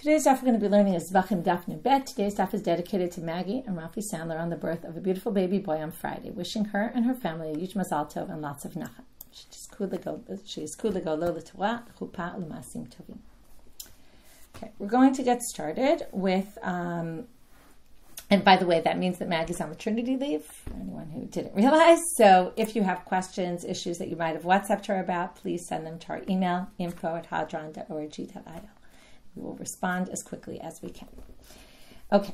Today's daf we're going to be learning is Zevachim daf Nubet. Today's daf is dedicated to Maggie and Rafi Sandler on the birth of a beautiful baby boy on Friday, wishing her and her family a huge mazal tov and lots of nachat. She is kula lo l'torah chupa l'masim tovim. Okay, we're going to get started with, and by the way, that means that Maggie's on maternity leave, for anyone who didn't realize. So if you have questions, issues that you might have WhatsApped her about, please send them to our email, info@hadron.org.il. We will respond as quickly as we can. Okay,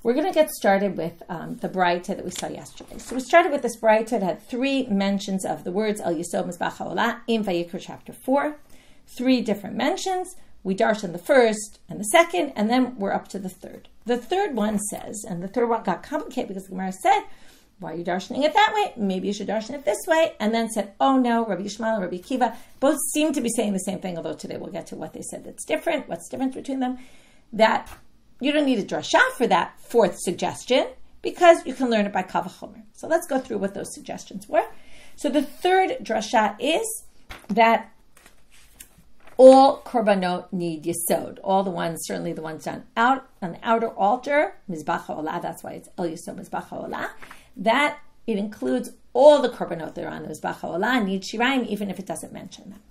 we're going to get started with the braita that we saw yesterday. So we started with this braita that had three mentions of the words El Yesod Mizbach HaOlah in Vayikra chapter 4. Three different mentions. We darshan the first and the second, and then we're up to the third. The third one says, and the third one got complicated because the Gemara said, why are you darshaning it that way? Maybe you should darshan it this way. And then said, oh no, Rabbi Yishmael and Rabbi Akiva both seem to be saying the same thing, although today we'll get to what they said that's different, what's the difference between them, that you don't need a drasha for that fourth suggestion because you can learn it by Kal V'chomer. So let's go through what those suggestions were. So the third drasha is that all korbanot need yesod. All the ones, certainly the ones done out on the outer altar, Mizbach HaOlah, that's why it's El Yesod Mizbach HaOlah, that it includes all the korbanot that are on the Mizbach HaOlah, need shirayim, even if it doesn't mention them.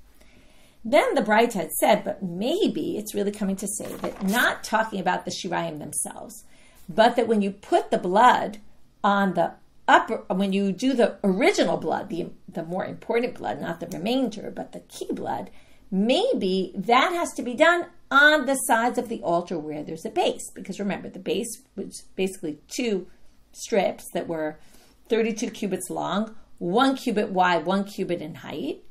Then the braita had said, but maybe it's really coming to say that not talking about the shirayim themselves, but that when you put the blood on the upper, when you do the original blood, the more important blood, not the remainder, but the key blood, maybe that has to be done on the sides of the altar where there's a base. Because remember, the base was basically two strips that were 32 cubits long, 1 cubit wide, 1 cubit in height,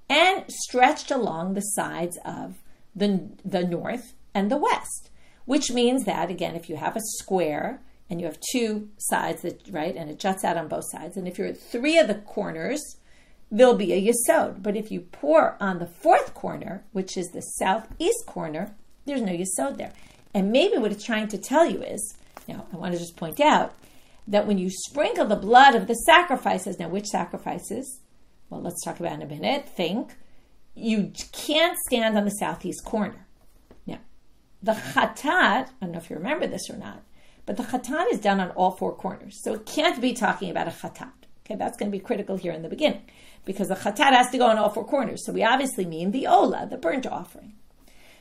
and stretched along the sides of the north and the west. Which means that, again, if you have a square and you have two sides, right, and it juts out on both sides, and if you're at three of the corners, there'll be a yesod. But if you pour on the fourth corner, which is the southeast corner, there's no yesod there. And maybe what it's trying to tell you is, now I want to just point out, that when you sprinkle the blood of the sacrifices, now which sacrifices? Well, let's talk about in a minute. Think. You can't stand on the southeast corner. Now, the chatat, I don't know if you remember this or not, but the chatat is done on all four corners. So it can't be talking about a chatat. Okay, that's going to be critical here in the beginning, because the chatat has to go on all four corners. So we obviously mean the olah, the burnt offering.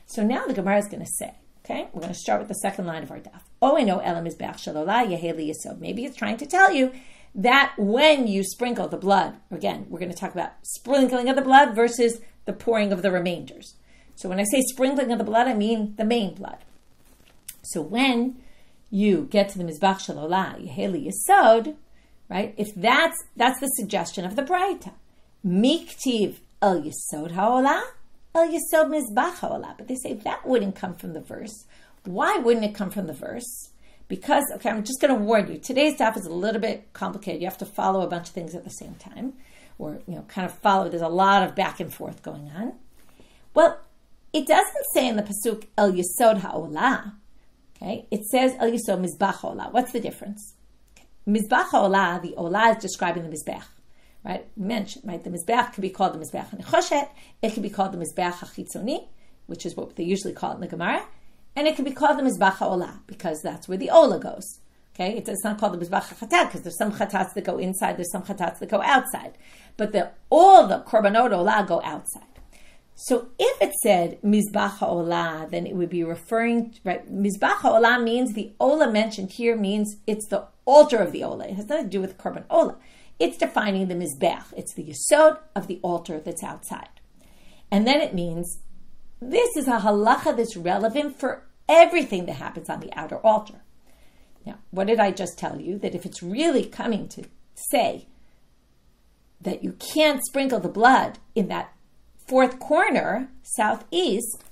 So now the Gemara is going to say, okay, we're going to start with the second line of our daf. Oh, I know elam is be'ach shel olah yeheli yesod. Maybe it's trying to tell you that when you sprinkle the blood, again, we're going to talk about sprinkling of the blood versus the pouring of the remainders. So when I say sprinkling of the blood, I mean the main blood. So when you get to the mizbach shel olah yeheli yesod, right? If that's the suggestion of the braita, miktiv el yesod haolah, el yesod mizbach haolah. But they say that wouldn't come from the verse. Why wouldn't it come from the verse? Because, okay, I'm just going to warn you, today's daf is a little bit complicated. You have to follow a bunch of things at the same time, or, kind of follow. There's a lot of back and forth going on. Well, it doesn't say in the pasuk, El Yesod HaOlah, okay? It says, El Yesod Mizbach HaOlah. What's the difference? Okay. Mizbach HaOlah, the Olah is describing the Mizbech, right? Mentioned, right? The Mizbech can be called the Mizbech HaNechoshet. It can be called the Mizbech HaChitzoni, which is what they usually call it in the Gemara. And it can be called the Mizbach HaOlah, because that's where the olah goes. Okay, it's not called the Mizbach HaChatat, because there's some chatats that go inside, there's some chatats that go outside. But all the korbanot olah go outside. So if it said Mizbach HaOlah, then it would be referring, right? Mizbach HaOlah means the olah mentioned here means it's the altar of the olah. It has nothing to do with korban olah. It's defining the Mizbech. It's the yesod of the altar that's outside. And then it means this is a halacha that's relevant for everything that happens on the outer altar. Now, what did I just tell you? That if it's really coming to say that you can't sprinkle the blood in that fourth corner, southeast,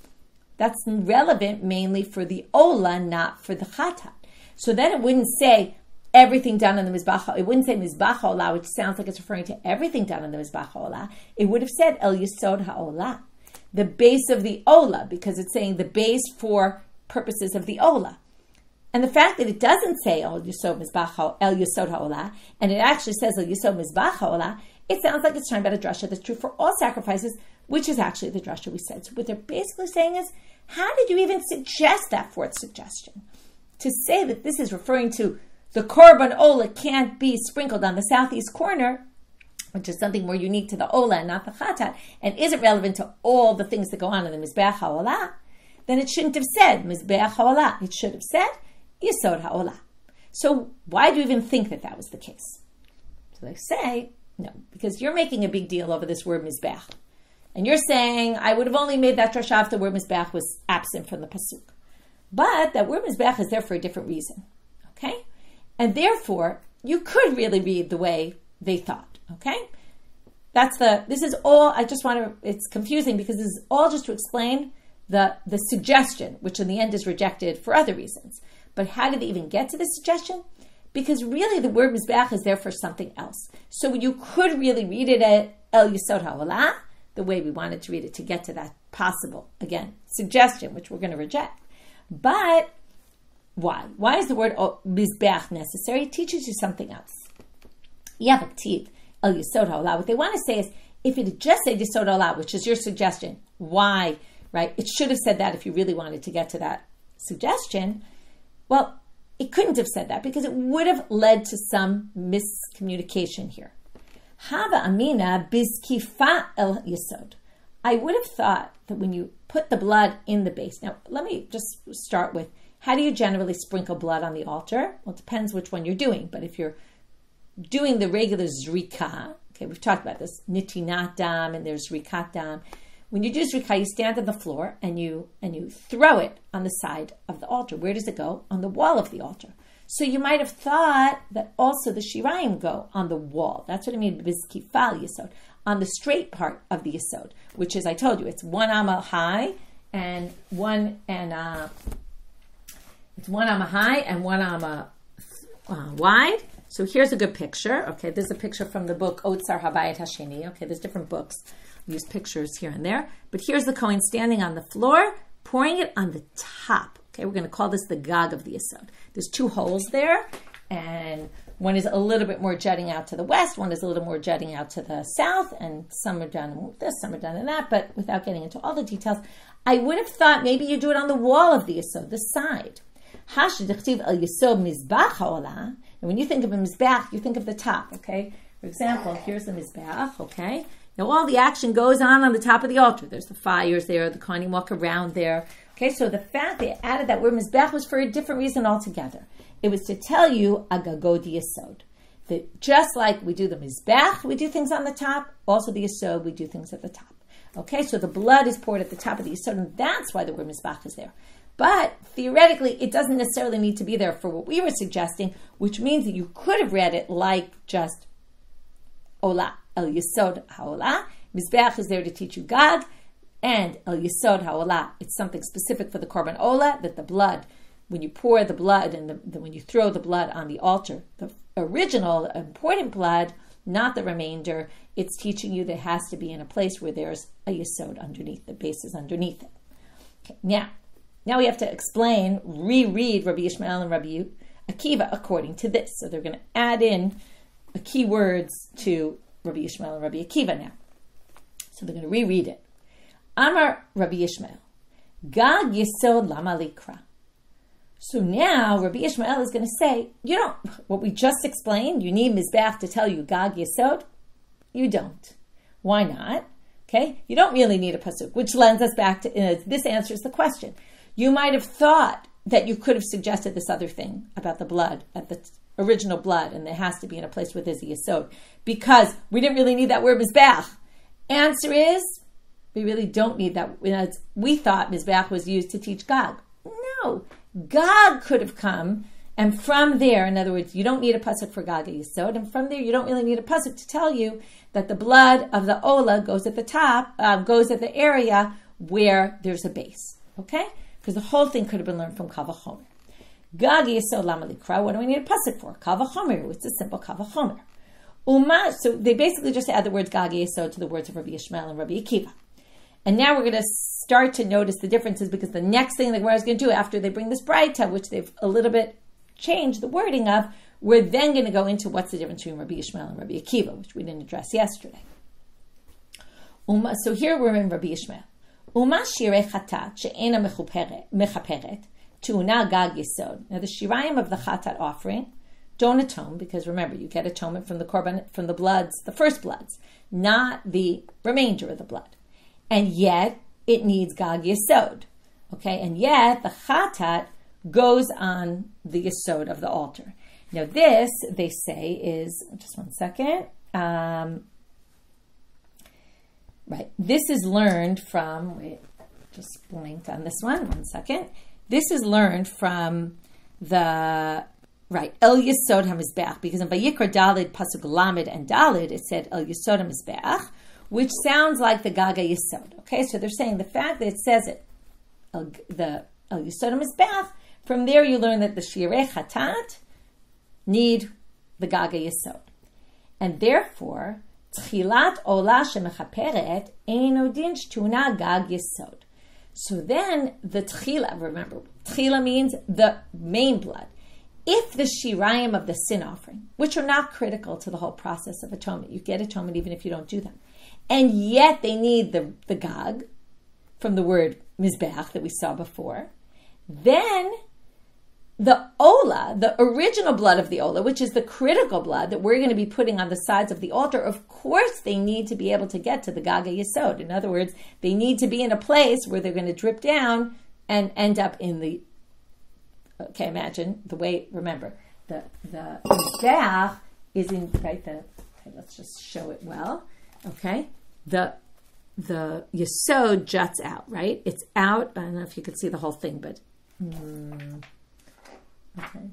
that's relevant mainly for the olah, not for the chatat. So then it wouldn't say everything done on the Mizbach. It wouldn't say Mizbach HaOlah, which sounds like it's referring to everything done on the Mizbach HaOlah. It would have said El Yesod HaOlah, the base of the olah, because it's saying the base for purposes of the olah. And the fact that it doesn't say El Yesod HaOlah, and it actually says El Yesod Mizbach HaOlah, it sounds like it's talking about a drasha that's true for all sacrifices, which is actually the drasha we said. So what they're basically saying is, How did you even suggest that fourth suggestion? To say that this is referring to the korban olah can't be sprinkled on the southeast corner, which is something more unique to the olah and not the chatat, and isn't relevant to all the things that go on in the mizbeach haolah, then it shouldn't have said mizbeach haolah. It should have said yesod haolah. So why do you even think that that was the case? So they say, no, because you're making a big deal over this word mizbeach. And you're saying, I would have only made that drasha if the word mizbeach was absent from the pasuk. But that word mizbeach is there for a different reason. Okay? And therefore, you could really read the way they thought. Okay? This is all, it's confusing because this is all just to explain the suggestion, which in the end is rejected for other reasons. But how did they even get to this suggestion? Because really the word mizbeach is there for something else. So you could really read it at el yesod haolah, the way we wanted to read it to get to that possible, again, suggestion, which we're going to reject. But why? Why is the word mizbeach necessary? It teaches you something else. Yavaktiv el yesod haolah. What they want to say is, if it had just said yesod haolah, which is your suggestion, why, right? It should have said that if you really wanted to get to that suggestion. Well, it couldn't have said that because it would have led to some miscommunication here. Hava amina bizkifa el yesod. I would have thought that when you put the blood in the base. Now, let me just start with, how do you generally sprinkle blood on the altar? Well, it depends which one you're doing. But if you're doing the regular zrika, okay, we've talked about this, nitinat dam, and there's zrikat dam. When you do zrika, you stand on the floor and you throw it on the side of the altar. Where does it go? On the wall of the altar. So you might have thought that also the shirayim go on the wall. That's what I mean, bizkifal yesod, on the straight part of the yesod, which is, I told you, it's 1 amma high and it's 1 amma high and 1 amma wide. So here's a good picture. Okay, there's a picture from the book Otzar Habayit Hasheni. Okay, there's different books. We use pictures here and there. But here's the Kohen standing on the floor, pouring it on the top. Okay, we're going to call this the gag of the yesod. There's 2 holes there, and one is a little bit more jutting out to the west, one is a little more jutting out to the south, and some are done in this, some are done in that, but without getting into all the details, I would have thought maybe you do it on the wall of the yesod, the side. And when you think of a mizbeach, you think of the top, okay? For example, here's the mizbeach, okay? Now all the action goes on the top of the altar. There's the fires there, the kohanim walk around there. Okay, so the fact they added that word mizbeach was for a different reason altogether. It was to tell you agagod yesod. That just like we do the mizbeach, we do things on the top, also the yesod, we do things at the top. Okay, so the blood is poured at the top of the yesod, and that's why the word mizbeach is there. But theoretically, it doesn't necessarily need to be there for what we were suggesting, which means that you could have read it like just olah, el yesod haolah. Mizbeach is there to teach you gag, and el yesod haolah, it's something specific for the korban olah, that the blood, when you pour the blood and when you throw the blood on the altar, the original important blood, not the remainder, it's teaching you that it has to be in a place where there's a yesod underneath, the base is underneath it. Okay, now we have to explain, reread Rabbi Yishmael and Rabbi Akiva according to this. So they're going to add in the key words to Rabbi Yishmael and Rabbi Akiva now. So they're going to reread it. Amar Rabbi Yishmael, Gag yesod lama likra. So now Rabbi Yishmael is going to say, what we just explained, you need mizbeach to tell you Gag yesod? You don't. Why not? Okay, you don't really need a pasuk, which lends us back to, this answers the question. You might have thought that you could have suggested this other thing about the blood, at the original blood, and it has to be in a place where there's a yesod, because we didn't really need that word mizbeach. Answer is, we really don't need that. We thought mizbeach was used to teach Gag. No, Gag could have come, and from there, in other words, you don't need a pasuk for Gag yesod, and from there you don't really need a pasuk to tell you that the blood of the olah goes at the top, goes at the area where there's a base. Okay? Because the whole thing could have been learned from Kal V'chomer. Gag yesod lama likra, what do we need a pasuk for? Kal V'chomer, it's a simple Kal V'chomer. So they basically just add the words Gag yesod to the words of Rabbi Yishmael and Rabbi Akiva. And now we're going to start to notice the differences, because the next thing that we're going to do after they bring this braita, which they've a little bit changed the wording of, we're then going to go into what's the difference between Rabbi Yishmael and Rabbi Akiva, which we didn't address yesterday. So here we're in Rabbi Yishmael. Uma shirei chatat she'ena mechaperet tu'una gag yesod. Now the shirayim of the chatat offering don't atone, because remember, you get atonement from the korban, from the bloods, the first bloods, not the remainder of the blood. And yet it needs gag yesod. Okay, and yet the chatat goes on the yesod of the altar. Now this, they say, is, just one second, right, this is learned from, just blinked on this one second. This is learned from the, right, El Yesod HaMizbeach, because in Vayikra Dalid, Pasuk Lamed and Dalid, it said El Yesod HaMizbeach, which sounds like the Gaga Yesod. Okay, so they're saying the fact that it says it, the El Yesod HaMizbeach, from there you learn that the Shirei Chatat need the Gaga Yesod. And therefore, Tchilat olah shemechaperet eino din shtuna gag yesod. So then the tchila, remember, tchila means the main blood. If the shirayim of the sin offering, which are not critical to the whole process of atonement, you get atonement even if you don't do them, and yet they need the gag, from the word mizbeach that we saw before, then the olah, the original blood of the olah, which is the critical blood that we're going to be putting on the sides of the altar, of course they need to be able to get to the gaga yesod. In other words, they need to be in a place where they're going to drip down and end up in the, okay, imagine the way, remember, the mizbeach is in, right, okay, let's just show it well, okay, the yesod juts out, right, it's out, I don't know if you could see the whole thing, but, okay,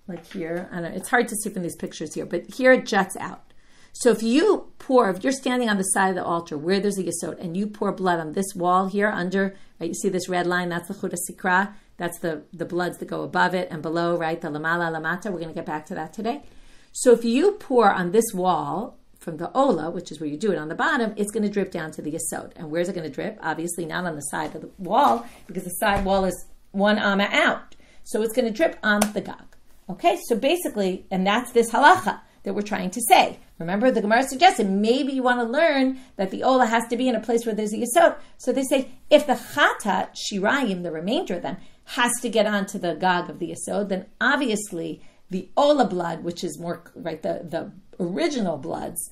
like here, I don't know, it's hard to see from these pictures here, but here it juts out. So if you pour, if you're standing on the side of the altar where there's a yesod, and you pour blood on this wall here under, right, you see this red line, that's the chut sikra, that's the bloods that go above it and below, right, the lamala lamata, we're going to get back to that today. So if you pour on this wall from the olah, which is where you do it on the bottom, it's going to drip down to the yesod. And where's it going to drip? Obviously not on the side of the wall, because the side wall is one amma out. So it's going to drip on the gag. Okay, so basically, and that's this halacha that we're trying to say. Remember, the Gemara suggested maybe you want to learn that the olah has to be in a place where there's a yesod. So they say, if the chatat, shirayim, the remainder of them, has to get onto the gag of the yesod, then obviously the olah blood, which is more, right, the original bloods,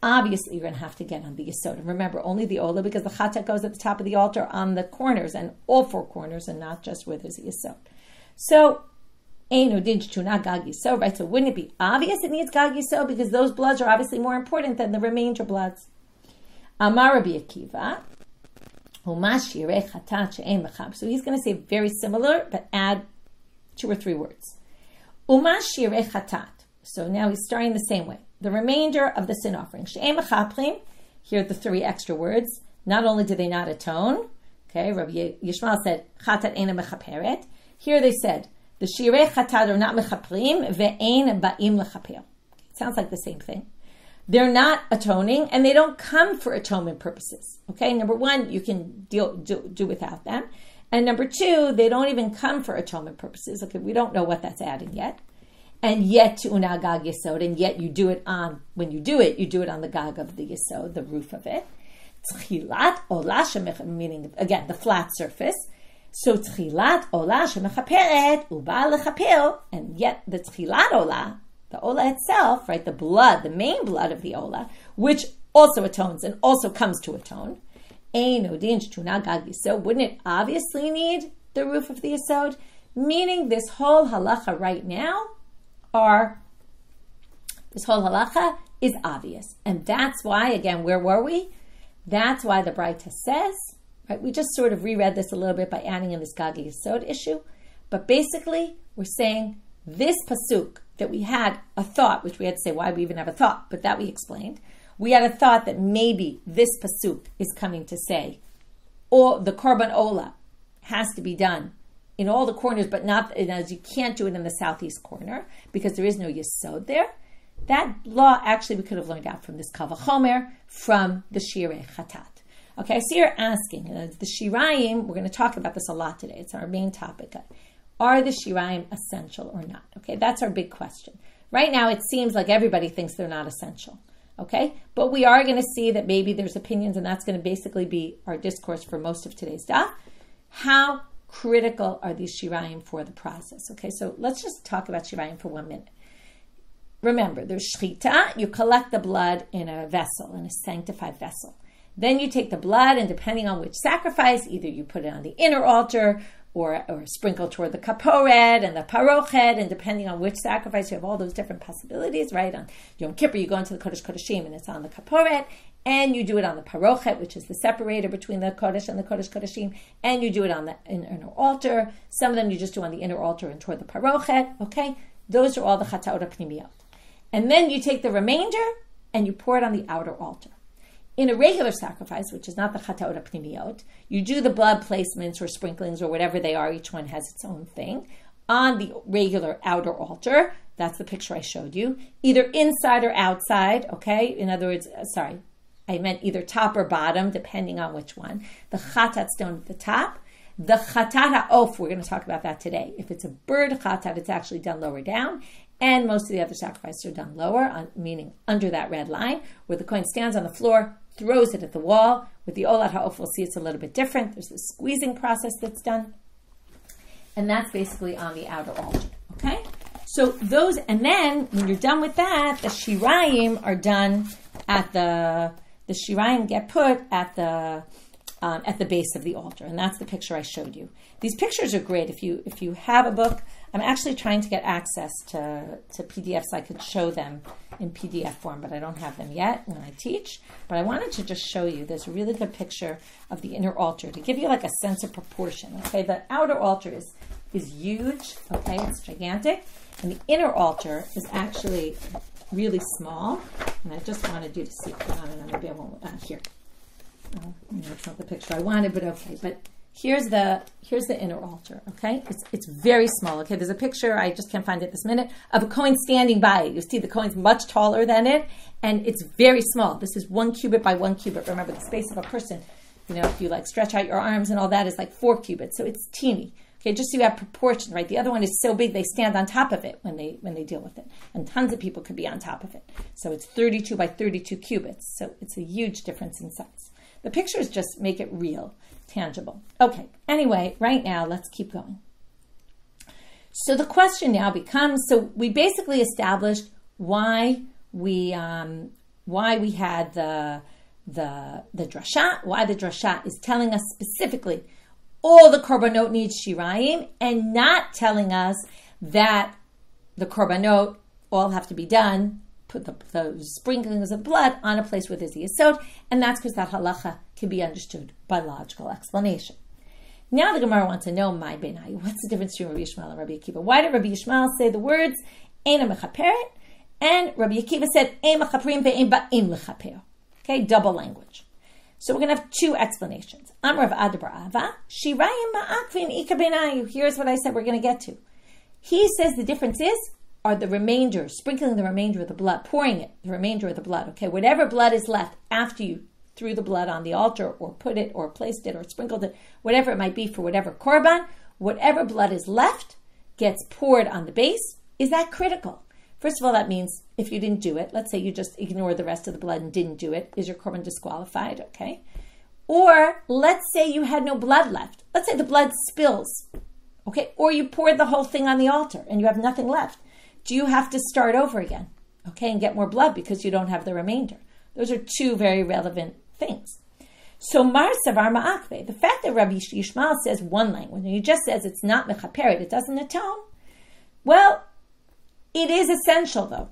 obviously you're going to have to get on the yesod. And remember, only the olah, because the chatat goes at the top of the altar on the corners, and all four corners, and not just where there's a yesod. So, right? So wouldn't it be obvious it needs gag yesod, because those bloods are obviously more important than the remainder bloods? Amar Rabbi Akiva, so he's going to say very similar, but add 2 or 3 words. So now he's starting the same way. The remainder of the sin offering. Here are the 3 extra words. Not only do they not atone, okay, Rabbi Yishmael said, chatat ena mechaperet. Here they said, the shirei chatat are not mechaprim, ve'ein ba'im lechaper. It sounds like the same thing. They're not atoning, and they don't come for atonement purposes. Okay, number 1, you can do without them. And number 2, they don't even come for atonement purposes. Okay, we don't know what that's adding yet. And yet, tu'una gag yesod, and yet you do it on, when you do it on the gag of the yesod, the roof of it. Tchilat olah, meaning, again, the flat surface. So tchilat olah shemechaperet uba lechaper, and yet the tchilat olah, the olah itself, right, the blood, the main blood of the olah, which also atones and also comes to atone, eino din shtuna gag yesod, wouldn't it obviously need the roof of the yesod? Meaning this whole halacha right now this whole halacha is obvious. And that's why, again, where were we? That's why the braita says, right, we just sort of reread this a little bit by adding in this gag yesod issue, but basically we're saying this pasuk that we had a thought, which we had to say why we even have a thought, but that we explained. We had a thought that maybe this pasuk is coming to say, or the korban olah has to be done in all the corners, but not, as you can't do it in the southeast corner because there is no yesod there. That law actually we could have learned out from this kal vachomer, from the shirei chatat. Okay, so you're asking, the shirayim, we're going to talk about this a lot today. It's our main topic. Are the shirayim essential or not? Okay, that's our big question. Right now, it seems like everybody thinks they're not essential. Okay, but we are going to see that maybe there's opinions, and that's going to basically be our discourse for most of today's daf. How critical are these shirayim for the process? Okay, so let's just talk about shirayim for 1 minute. Remember, there's shchita. You collect the blood in a vessel, in a sanctified vessel. Then you take the blood, and depending on which sacrifice, either you put it on the inner altar or sprinkle toward the kaporet and the parochet, and depending on which sacrifice, you have all those different possibilities, right? On Yom Kippur, you go into the Kodesh Kodeshim, and it's on the kaporet, and you do it on the parochet, which is the separator between the Kodesh and the Kodesh Kodeshim, and you do it on the inner altar. Some of them you just do on the inner altar and toward the parochet, okay? Those are all the chataot pnimiyot. And then you take the remainder, and you pour it on the outer altar. In a regular sacrifice, which is not the chataot pnimiyot, you do the blood placements or sprinklings or whatever they are. Each one has its own thing on the regular outer altar. That's the picture I showed you. Either inside or outside, okay? In other words, I meant either top or bottom, depending on which one. The chatat stone at the top. The chatat ha'of, we're going to talk about that today. If it's a bird chatat, it's actually done lower down. And most of the other sacrifices are done lower, meaning under that red line, where the coin stands on the floor, throws it at the wall. With the olah ha'of, we'll see it's a little bit different. There's this squeezing process that's done. And that's basically on the outer altar, okay? So those, and then when you're done with that, the shirayim are done at the shirayim get put at the base of the altar. And that's the picture I showed you. These pictures are great. If you have a book, I'm actually trying to get access to PDFs so I could show them in PDF form, but I don't have them yet when I teach. But I wanted to just show you, there's a really good picture of the inner altar to give you like a sense of proportion. Okay, the outer altar is huge, okay, it's gigantic. And the inner altar is actually really small. And I just wanted you to see, maybe I won't, here. Oh, that's not the picture I wanted, but okay. But here's the inner altar, okay? It's very small, okay? There's a picture, I just can't find it this minute, of a coin standing by it. You see the coin's much taller than it, and it's very small. This is 1 cubit by 1 cubit. Remember, the space of a person, if you like stretch out your arms and all that is like 4 cubits, so it's teeny. Okay, just so you have proportion, right? The other one is so big they stand on top of it when they deal with it. And tons of people could be on top of it. So it's 32 by 32 cubits. So it's a huge difference in size. The pictures just make it real, tangible. Okay, anyway, right now, let's keep going. So the question now becomes, so we basically established why we had the drasha, why the drasha is telling us specifically all the korbanot needs shirayim, and not telling us that the korbanot all have to be done, put the sprinklings of blood on a place where there's the yesod, and that's because that halacha can be understood by logical explanation. Now the Gemara wants to know, my benayu, what's the difference between Rabbi Yishmael and Rabbi Akiva? Why did Rabbi Yishmael say the words, Eina mechaperet, and Rabbi Akiva said, Ein mechaprim ve'ein ba'im lechaper? Okay, double language. So we're going to have 2 explanations. Amar Rav Ava, Shirayim ma'akvim ika benayu. Here's what I said we're going to get to. He says the difference are the remainder, sprinkling the remainder of the blood, pouring it, the remainder of the blood. Okay, whatever blood is left after you threw the blood on the altar or put it or placed it or sprinkled it, whatever it might be for whatever korban, whatever blood is left gets poured on the base. Is that critical? First of all, that means if you didn't do it, let's say you just ignored the rest of the blood and didn't do it, is your korban disqualified? Okay. Or let's say you had no blood left. Let's say the blood spills. Okay. Or you poured the whole thing on the altar and you have nothing left. Do you have to start over again? Okay. And get more blood because you don't have the remainder. Those are 2 very relevant things. So Mar Savar Ma'akve, the fact that Rabbi Yishmael says one language and he just says it's not mechaperet, it doesn't atone, well, it is essential though.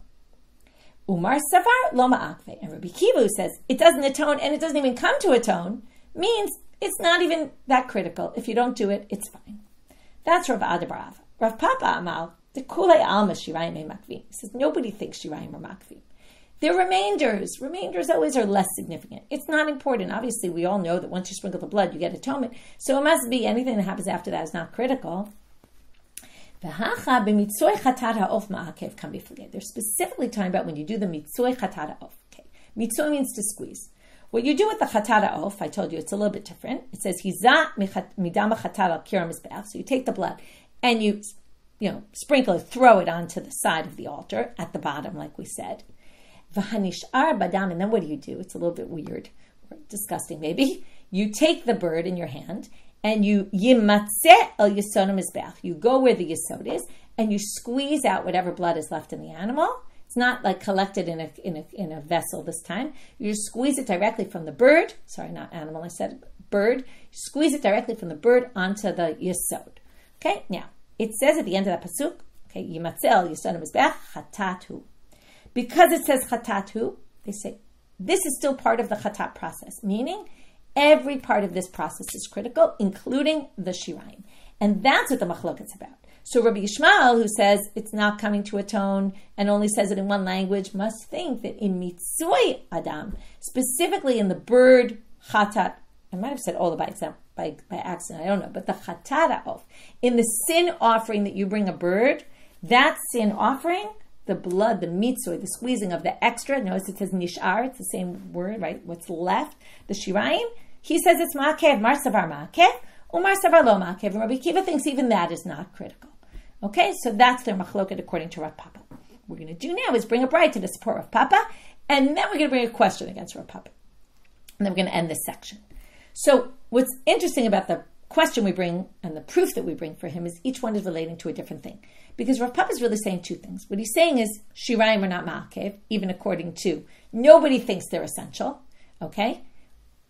Umar Savar Lo Ma'akve, and Rabbi Akiva says it doesn't atone and it doesn't even come to atone, means it's not even that critical. If you don't do it, it's fine. That's Rav Adabrav. Rav Papa Amal, the Kulei Alma Shirayim Makvim. He says nobody thinks Shirayim are Makvim. They're remainders. Remainders always are less significant. It's not important. Obviously, we all know that once you sprinkle the blood, you get atonement. So it must be anything that happens after that is not critical. They're specifically talking about when you do the mitzvah chatat ha'of. Okay. Mitzvah means to squeeze. What you do with the chatat ha'of, I told you it's a little bit different. It says, Hiza midama chatat al kira mizbeach. So you take the blood and you sprinkle it, throw it onto the side of the altar at the bottom, like we said. V'hanishar badam, and then what do? It's a little bit weird, or disgusting maybe. You take the bird in your hand, and you yimatzeh el yesod mizbeach. You go where the yesod is, and you squeeze out whatever blood is left in the animal. It's not like collected in a vessel this time. You just squeeze it directly from the bird. Sorry, not animal. I said bird. You squeeze it directly from the bird onto the yesod. Okay. Now it says at the end of the pasuk, okay, yimatzeh el yesod mizbeach chatatu. Because it says chatatu, they say this is still part of the chatat process, meaning every part of this process is critical, including the shirayim. And that's what the machlok is about. So Rabbi Yishmael, who says it's not coming to atone and only says it in one language, must think that in mitzvoi adam, specifically in the bird chatat, I might have said olah by accident, I don't know, but the chatat of, in the sin offering that you bring a bird, that sin offering, the blood, the mitzvah, the squeezing of the extra, notice it says nishar, it's the same word, right? What's left, the shirayim, he says it's ma'akev, mar savar ma'akev, umar savar lo ma'akev, and Rabbi Akiva thinks even that is not critical. Okay, so that's their machloket according to Rav Papa. What we're going to do now is bring a braita to support Rav Papa, and then we're going to bring a question against Rav Papa. And then we're going to end this section. So what's interesting about the question we bring and the proof that we bring for him is each one is relating to a different thing. Because Rav Papa is really saying two things. What he's saying is, shirayim are not ma'akev, even according to, nobody thinks they're essential, okay?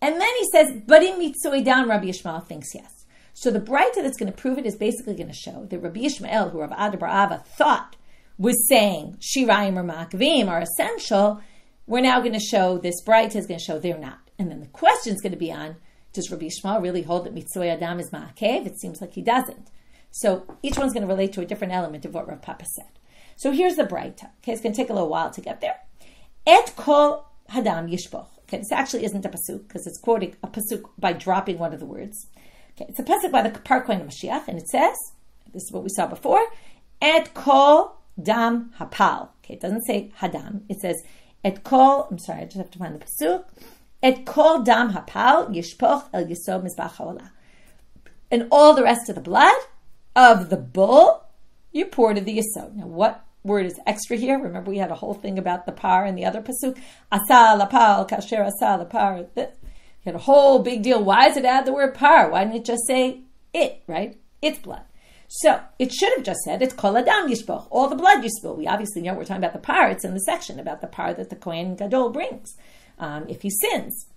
And then he says, but in mitzvoi down, Rabbi Yishmael thinks yes. So the braita that's going to prove it is basically going to show that Rabbi Yishmael, who Rav Ada bar Ava thought was saying shirayim or ma'akvim are essential, we're now going to show, this braita is going to show they're not. And then the question is going to be on, does Rabbi Yishmael really hold that mitzvoi adam is ma'akev? It seems like he doesn't. So each one's going to relate to a different element of what Rav Papa said. So here's the braita. Okay, it's going to take a little while to get there. Et kol hadam yishpoch. Okay, this actually isn't a pasuk because it's quoting a pasuk by dropping one of the words. Okay, it's a pasuk by the Par Kohen Mashiach, and it says, this is what we saw before, et kol dam hapal. Okay, it doesn't say hadam. It says, et kol, I'm sorry, I just have to find the pasuk. Et kol dam hapal yishpoch el yesod mizbach olah. And all the rest of the blood of the bull, you pour to the yesod. Now, what word is extra here? Remember, we had a whole thing about the par in the other pasuk. Asa lapal kasher asa lapar. You had a whole big deal. Why does it add the word par? Why didn't it just say it, right? It's blood. So it should have just said, it's kol adam yishpoch, all the blood you spill. We obviously know we're talking about the par. It's in the section about the par that the Kohen Gadol brings if he sins.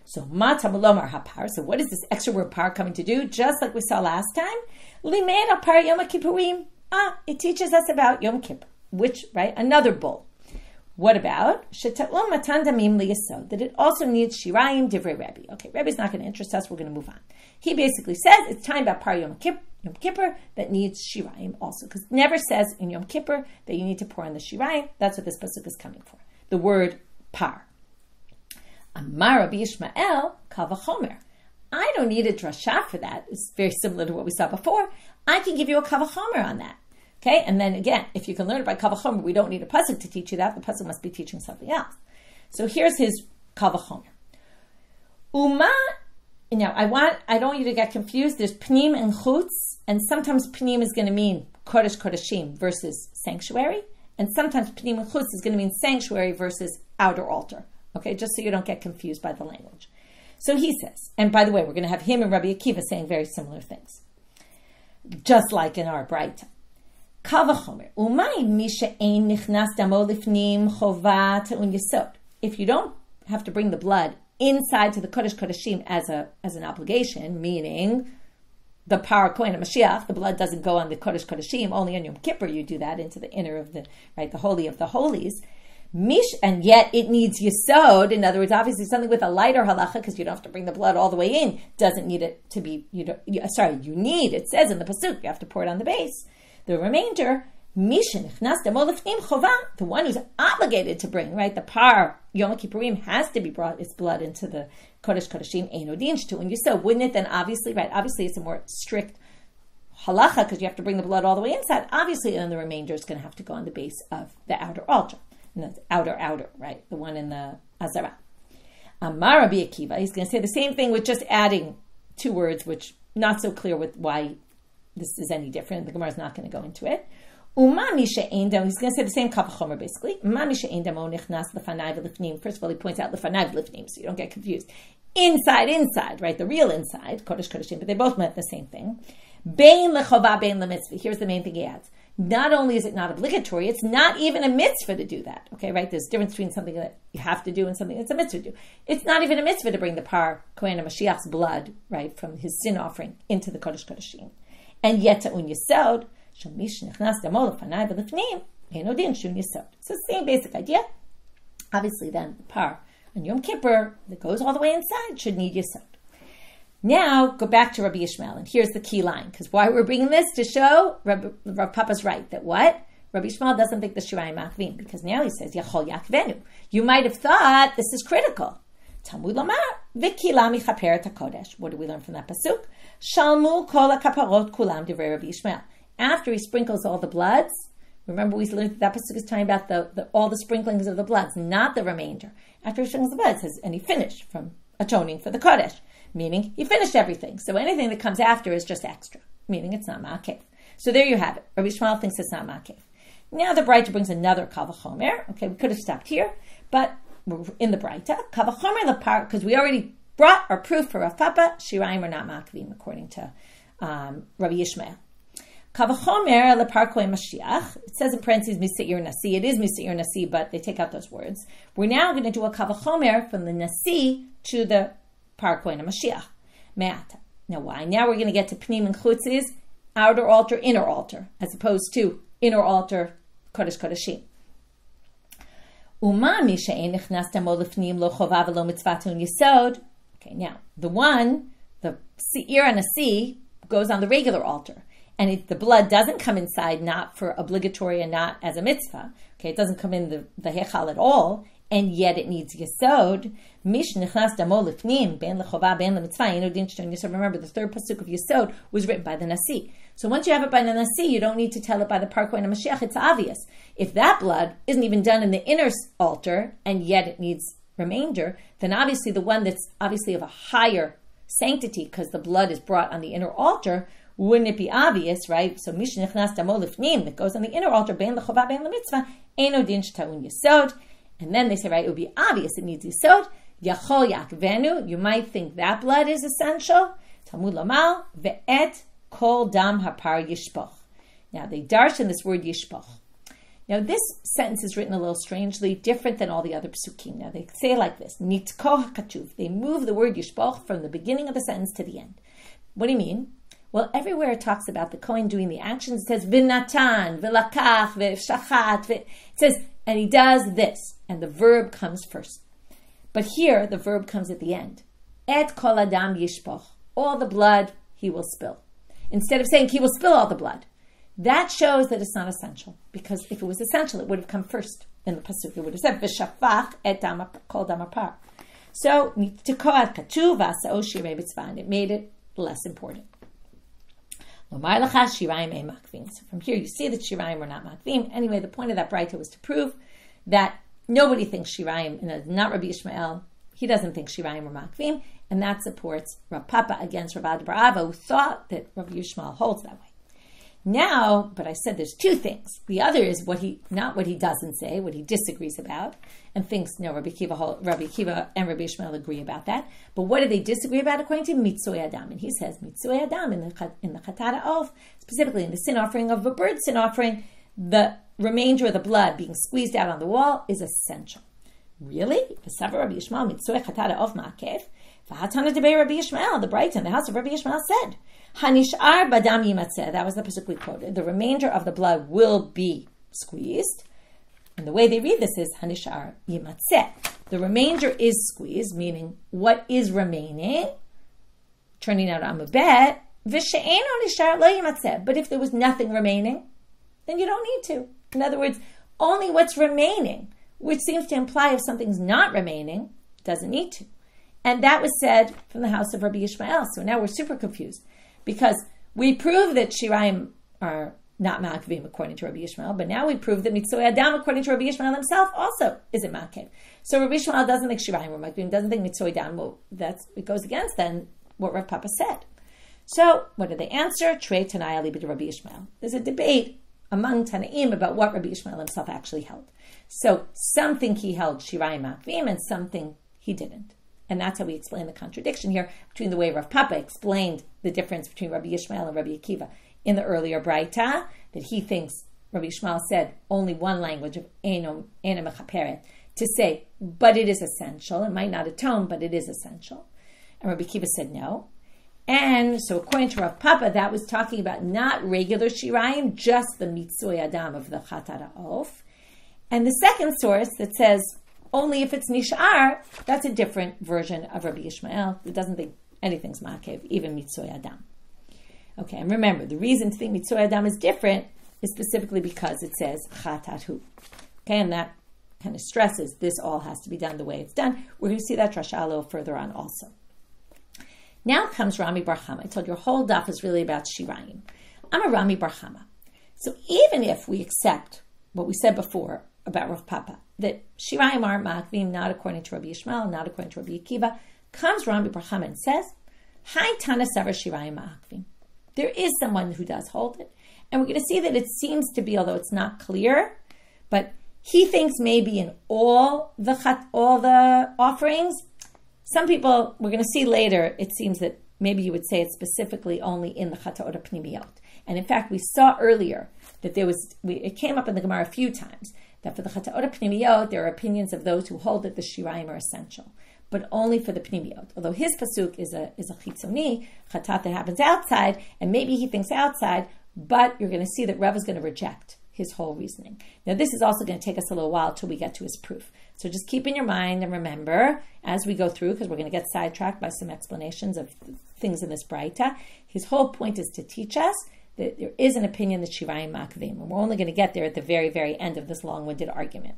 So mata malomar hapar. So what is this extra word par coming to do? Just like we saw last time, limed al par yom kippurim. It teaches us about Yom Kippur, which, right, another bull. What about sheta'um matan damim liyesod? That it also needs shirayim divrei Rebbe. Okay, Rebbe's not going to interest us. We're going to move on. He basically says it's time about par Yom Kippur that needs shirayim also, because it never says in Yom Kippur that you need to pour in the shirayim. That's what this pasuk is coming for. The word par. Amar Rabbi Yishmael kal v'chomer. I don't need a drasha for that. It's very similar to what we saw before. I can give you a kal v'chomer on that. Okay, and then again, if you can learn it by kal v'chomer, we don't need a pasuk to teach you that. The pasuk must be teaching something else. So here's his kal v'chomer. Uma. Now I don't want you to get confused. There's pnim and chutz, and sometimes pnim is going to mean kodesh kodeshim versus sanctuary, and sometimes pnim and chutz is going to mean sanctuary versus outer altar. Okay, just so you don't get confused by the language. So he says, and by the way, we're going to have him and Rabbi Akiva saying very similar things, just like in our braita. Kal v'chomer, umay mi she'ein nichnas damo lifnim chova te'un yesod. If you don't have to bring the blood inside to the kodesh kodeshim as an obligation, meaning the par Kohen Mashiach, the blood doesn't go on the kodesh kodeshim. Only on Yom Kippur you do that into the inner of the the holy of the holies. And yet it needs yesod. In other words, obviously something with a lighter halacha, because you don't have to bring the blood all the way in, doesn't need it to be. You need. It says in the pasuk you have to pour it on the base. The remainder, the one who's obligated to bring, right, the par Yom Kippurim has to be brought its blood into the Kodesh Kodeshim Einodin Shtu and Yesod. Wouldn't it then obviously, right? Obviously, it's a more strict halacha because you have to bring the blood all the way inside. Obviously, then the remainder is going to have to go on the base of the outer altar, and that's outer, right? The one in the Azara. Amar Rabbi Akiva, he's going to say the same thing with just adding two words, which not so clear with why this is any different. The Gemara is not going to go into it. Umami she'ein damo, he's going to say the same kaf chomer basically. Umami she'ein damo nichnas lefanai v'lifnim. First of all, he points out lefanai v'lifnim, so you don't get confused. Inside, right? The real inside, kodesh kodeshim, but they both meant the same thing. Bein lechova, bein lemitzvah. Here's the main thing he adds. Not only is it not obligatory, it's not even a mitzvah to do that. Okay, right? There's a difference between something that you have to do and something that's a mitzvah to do. It's not even a mitzvah to bring the par Kohen HaMashiach's blood, right, from his sin offering into the Kodesh Kodeshim. And yet, ta'un yesod, shemish nechnas damo lefanai v'lifnim, eino din shun yesod. So same basic idea. Obviously then, the par on Yom Kippur, that goes all the way inside, should need yesod. Now, go back to Rabbi Yishmael, and here's the key line, because why we're bringing this to show Rav Papa's right, that what? Rabbi Yishmael doesn't think the Shirayim Machvim, because now he says, Yachol Yakvenu. You might have thought this is critical. Talmud Lomar, V'kila michaper HaKodesh. What do we learn from that pasuk? Shalmu kol hakaparot kulam divrei Rabbi Yishmael. After he sprinkles all the bloods, remember we learned that pasuk is talking about all the sprinklings of the bloods, not the remainder. After he sprinkles the blood, it says, and he finished from atoning for the Kodesh. Meaning, he finished everything. So anything that comes after is just extra. Meaning, it's not ma'akev. So there you have it. Rabbi Yishmael thinks it's not ma'akev. Now the braita brings another kal v'chomer. Okay, we could have stopped here, but we're in the braita. Kal v'chomer lepar, because we already brought our proof for Rav Papa, shirayim are not ma'akevim, according to Rabbi Yishmael. Kal v'chomer lepar Kohen Mashiach. It says in parentheses, Misa'ir Nasi. It is Misa'ir Nasi, but they take out those words. We're now going to do a kal v'chomer from the Nasi to the Par Kohen HaMashiach. Me'ata. Now why? Now we're going to get to Pnim and Chutzis, outer altar, inner altar, as opposed to inner altar, Kodesh Kodeshim. Umami she'ein nichnas damo lefnim lo chova v'lo mitzvah tun yesod. Okay, now the Seir and Nasi goes on the regular altar, and the blood doesn't come inside, not for obligatory and not as a mitzvah. Okay, it doesn't come in the hechal at all. And yet it needs yesod. Mish nechnas damo lifnim ben lechova ben lemitzvah eno din shton yesod. Remember, the third pasuk of yesod was written by the nasi. So once you have it by the nasi, you don't need to tell it by the par Kohen HaMashiach. It's obvious. If that blood isn't even done in the inner altar, and yet it needs remainder, then obviously the one that's obviously of a higher sanctity, because the blood is brought on the inner altar, wouldn't it be obvious, right? So mish nechnas damo lifnim that goes on the inner altar ben lechova ben lemitzvah eno din shton yesod. And then they say, right, it would be obvious it needs yesod. Yachol yakvenu. You might think that blood is essential. Talmud Lamal ve'et kol dam hapar yishpoch. Now they darshan this word yishpoch. Now this sentence is written a little strangely, different than all the other psukim. Now they say it like this: nitko hakatuv. They move the word yishpoch from the beginning of the sentence to the end. What do you mean? Well, everywhere it talks about the Kohen doing the actions, it says v'natan, v'lakach, v'shachat. It says, and he does this, and the verb comes first. But here, the verb comes at the end. Et kol adam yishpoch. All the blood he will spill. Instead of saying he will spill all the blood. That shows that it's not essential. Because if it was essential, it would have come first in the pasuk. It would have said, v'shafach et dam kol dam apar. So, nitko katuv v'asa'o shirei b'tzvah. And it made it less important. So from here you see that Shirayim are not Makvim. Anyway, the point of that braita was to prove that nobody thinks Shirayim, not Rabbi Yishmael, he doesn't think Shirayim are Makvim, and that supports Rav Papa against Rav Ad Barava, who thought that Rabbi Yishmael holds that way. Now, but I said there's two things. The other is not what he doesn't say, what he disagrees about, and thinks, no, Rabbi Kiva and Rabbi Yishmael agree about that. But what do they disagree about according to Mitzvah Adam? And he says, Mitzvah Adam in the Chatara Of, specifically in the sin offering of a bird sin offering, the remainder of the blood being squeezed out on the wall is essential. Really? The Rabbi Yishmael, Mitzvah Chatara Of Ma'akev, V'hatana Debei Rabbi Yishmael, the braita in the house of Rabbi Yishmael said, Hanishar badam yimatzeh. That was the pasuk we quoted. The remainder of the blood will be squeezed. And the way they read this is Hanishar yimatzeh. The remainder is squeezed, meaning what is remaining, turning out amubet, v'she'eno nishar lo yimatzeh. But if there was nothing remaining, then you don't need to. In other words, only what's remaining, which seems to imply if something's not remaining, doesn't need to. And that was said from the house of Rabbi Yishmael. So now we're super confused. Because we prove that Shirayim are not Ma'akvim according to Rabbi Yishmael, but now we prove that Mitzvah Adam according to Rabbi Yishmael himself also isn't Ma'akev. So Rabbi Yishmael doesn't think Shirayim are Ma'akvim, doesn't think Mitzvah Adam, well, it goes against then what Rav Papa said. So, what do they answer? Trei Tanai Ali b'd Rabbi Ishmael. There's a debate among Tanaim about what Rabbi Ishmael himself actually held. So, some think he held Shirayim Akvim, and some think he didn't. And that's how we explain the contradiction here between the way Rav Papa explained the difference between Rabbi Ishmael and Rabbi Akiva in the earlier braita, that he thinks Rabbi Ishmael said only one language of Eino Mechaperet, to say, but it is essential. It might not atone, but it is essential. And Rabbi Akiva said no. And so according to Rav Papa, that was talking about not regular Shirayim, just the Mitzui Adam of the Chatat HaOf. And the second source that says only if it's Nish'ar, that's a different version of Rabbi Ishmael. It doesn't think anything's Makev, even Mitzui Adam. Okay, and remember, the reason to think Mitzui Adam is different is specifically because it says Chatat Hu. Okay, and that kind of stresses this all has to be done the way it's done. We're going to see that drasha a little further on also. Now comes Rami Bar Chama. I told you, your whole daf is really about Shirayim. I'm a Rami Bar Chama. So even if we accept what we said before about Rav Papa, that Shirayim are Ma'akvim, not according to Rabbi Ishmael, not according to Rabbi Akiva, comes Rami Bar Chama and says, Hai Tana Savar Shirayim Ma'akvim. There is someone who does hold it. And we're going to see that it seems to be, although it's not clear, but he thinks maybe in all the offerings. Some people, we're going to see later, it seems that maybe you would say it's specifically only in the Chata'ot HaPnimiyot. And in fact, we saw earlier that it came up in the Gemara a few times, that for the Chata'ot HaPnimiyot, there are opinions of those who hold that the Shirayim are essential, but only for the Pnimiyot. Although his pasuk is a Chitzoni, Chatat that happens outside, and maybe he thinks outside, but you're going to see that Rav is going to reject his whole reasoning. Now, this is also going to take us a little while till we get to his proof. So just keep in your mind and remember as we go through, because we're going to get sidetracked by some explanations of things in this braita. His whole point is to teach us that there is an opinion that Shirayim Ma'akvim, and we're only going to get there at the very, very end of this long-winded argument.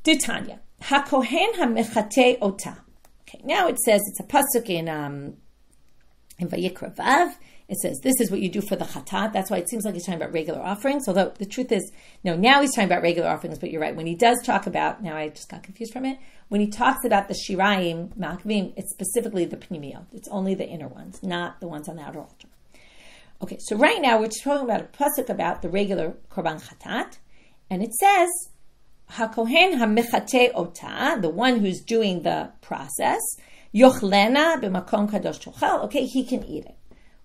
Ditanya, HaKohen HaMechate Ota. Okay, now it says, it's a pasuk in Vayikra Vav. It says, this is what you do for the chatat. That's why it seems like he's talking about regular offerings. Although the truth is, no, now he's talking about regular offerings, but you're right. When he does talk about, now I just got confused from it. When he talks about the Shirayim, Ma'akvim, it's specifically the Pnimiyot. It's only the inner ones, not the ones on the outer altar. Okay, so right now we're talking about a pasuk about the regular Korban Chatat. And it says, HaKohen HaMechate Ota, the one who's doing the process, Yochlena b'makom kadosh tochel. Okay, he can eat it.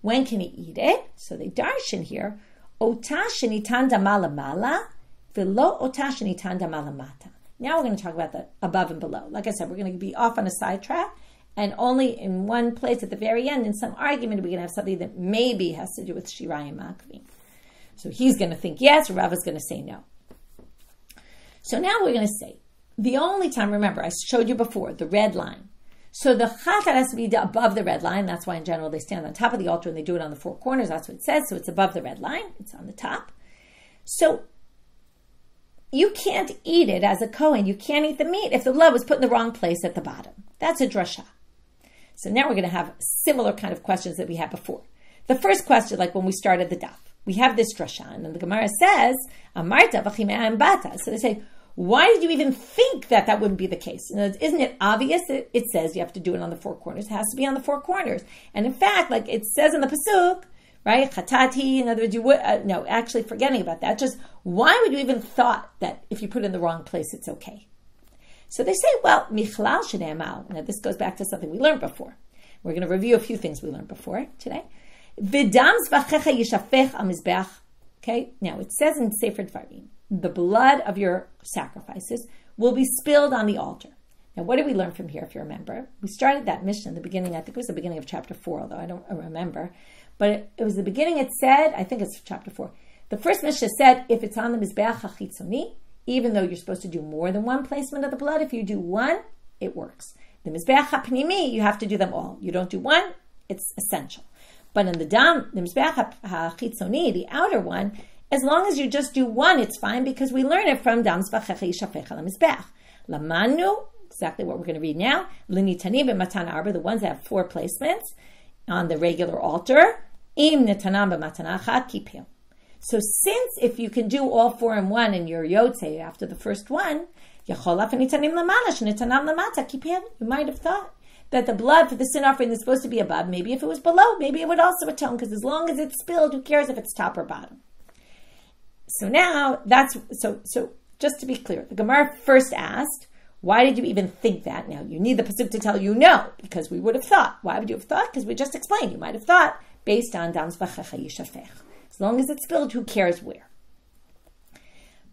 When can he eat it? So they darshan here, Ota shenitan damala mala, velo ota shenitan damala mata. Now we're going to talk about the above and below. Like I said, we're going to be off on a sidetrack, and only in one place at the very end, in some argument, we're going to have something that maybe has to do with Shirayim Ma'akvim. So he's going to think yes, Rav is going to say no. So now we're going to say, the only time, remember, I showed you before, the red line. So the chatat has to be above the red line. That's why in general they stand on top of the altar and they do it on the four corners. That's what it says. So it's above the red line. It's on the top. So you can't eat it as a Kohen. You can't eat the meat if the blood was put in the wrong place at the bottom. That's a drasha. So now we're going to have similar kind of questions that we had before. The first question, like when we started the daf, we have this drasha, and then the Gemara says, Amarta v'chimea bata. So they say, why did you even think that wouldn't be the case? Isn't it obvious that it says you have to do it on the four corners? It has to be on the four corners. And in fact, like it says in the pasuk, right? Chatati, in other words, you would, no, actually forgetting about that. Just why would you even thought that if you put it in the wrong place, it's okay? So they say, well, michlal shene'amal. Now this goes back to something we learned before. We're going to review a few things we learned before today. V'dam zvachecha yishafech al mizbeach. Okay, now it says in Sefer Dvarim, the blood of your sacrifices will be spilled on the altar. Now, what did we learn from here, if you remember? We started that mission in the beginning, I think it was the beginning of chapter 4, although I don't remember. But it was the beginning, it said, I think it's chapter 4. The first mission said, if it's on the Mizbeach HaChitzoni, even though you're supposed to do more than one placement of the blood, if you do one, it works. The Mizbeach HaPnimi, you have to do them all. You don't do one, it's essential. But in the Mizbeach HaChitzoni, the outer one, as long as you just do one, it's fine, because we learn it from Dam Zvachecha Yishafech Al Mizbeach. Lamanu, exactly what we're going to read now, L'nitanim b'matan arba, the ones that have 4 placements on the regular altar, Im nitanam b'matan achat kipil. So since if you can do all 4 in one and you're yotze after the first one, Yacholaf nitanim lamala shenitanam lamata kipil, you might have thought that the blood for the sin offering is supposed to be above. Maybe if it was below, maybe it would also atone, because as long as it's spilled, who cares if it's top or bottom? So now, so just to be clear, the Gemara first asked, why did you even think that? Now, you need the pasuk to tell you no, because we would have thought. Why would you have thought? Because we just explained. You might have thought, based on dam zvachecha yishafech. As long as it's spilled, who cares where?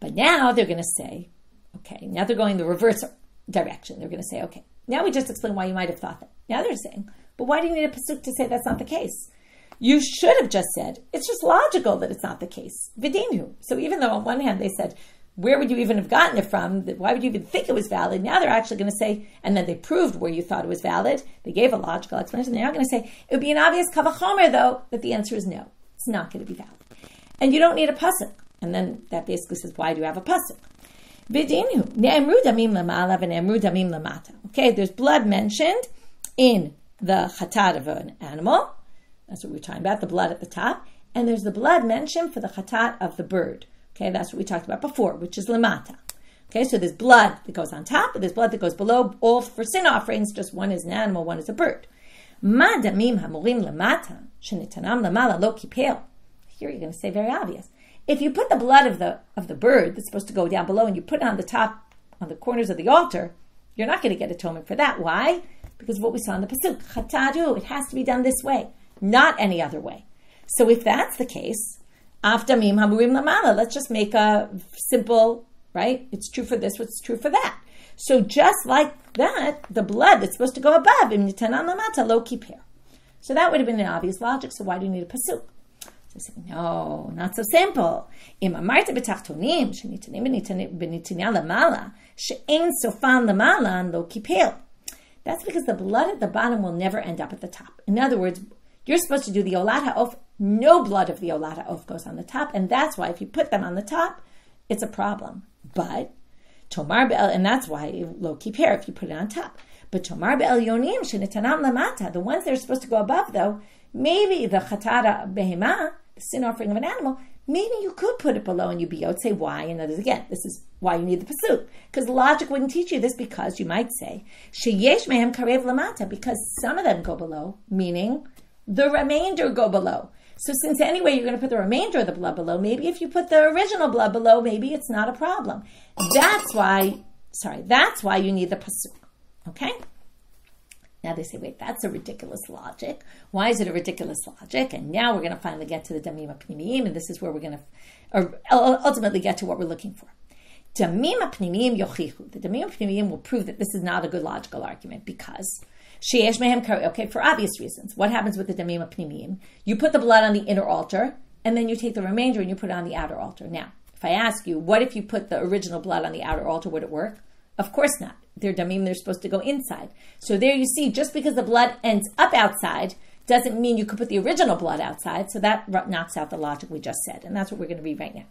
But now they're going to say, okay, now they're going the reverse direction. They're going to say, okay, now we just explained why you might have thought that. Now they're saying, but why do you need a pasuk to say that's not the case? You should have just said, it's just logical that it's not the case. Vidinu. So even though on one hand they said, where would you even have gotten it from? Why would you even think it was valid? Now they're actually going to say, and then they proved where you thought it was valid. They gave a logical explanation. They're now going to say, it would be an obvious kavachomer, though, that the answer is no. It's not going to be valid. And you don't need a pasuk. And then that basically says, why do you have a pasuk? Vidinu. Ne'emru damim lamala v'ne'emru damim lamata. Okay, there's blood mentioned in the chatat of an animal. That's what we're talking about, the blood at the top. And there's the blood mentioned for the chatat of the bird. Okay, that's what we talked about before, which is lamata. Okay, so there's blood that goes on top, and there's blood that goes below, all for sin offerings, just one is an animal, one is a bird. Ma damim hamurim lamata, shenitanam lamala lo kipel. Here you're going to say very obvious. If you put the blood of the bird that's supposed to go down below and you put it on the top, on the corners of the altar, you're not going to get atonement for that. Why? Because of what we saw in the pasuk, chatadu, it has to be done this way, not any other way. So if that's the case, afdamim hamurim lamala, let's just make a simple, right? It's true for this, what's true for that. So just like that, the blood that's supposed to go above, im nitanan lamata lo kiper. So that would have been an obvious logic, so why do you need a pasuk? So I say, no, not so simple. Im amarta betachtonim, shenitanim b'nitinya lamala, she'ein sofan lamala lo kiper. That's because the blood at the bottom will never end up at the top. In other words, you're supposed to do the olah ha'of. No blood of the olah ha'of goes on the top, and that's why if you put them on the top, it's a problem. But tomar be'el, and that's why lo kiper if you put it on top. But tomar be'el yonim shenitanam lamata, the ones that are supposed to go above, though, maybe the chatara behema, the sin offering of an animal, maybe you could put it below and you'd be out. Say why, and that is again, this is why you need the pasuk, because logic wouldn't teach you this, because you might say sheyesh mehem karev lamata, because some of them go below, meaning the remainder go below. So since anyway you're going to put the remainder of the blood below, maybe if you put the original blood below, maybe it's not a problem. That's why you need the pasuk. Okay? Now they say, wait, that's a ridiculous logic. Why is it a ridiculous logic? And now we're going to finally get to the damim apnimiyim, and this is where we're going to ultimately get to what we're looking for. Damim apnimiyim yochichu. The damim apnimiyim will prove that this is not a good logical argument, because sheyesh mehem kari. Okay, for obvious reasons. What happens with the damim apnimiyim? You put the blood on the inner altar, and then you take the remainder and you put it on the outer altar. Now, if I ask you, what if you put the original blood on the outer altar? Would it work? Of course not. They're damim, they're supposed to go inside. So there you see, just because the blood ends up outside doesn't mean you could put the original blood outside. So that knocks out the logic we just said. And that's what we're going to read right now.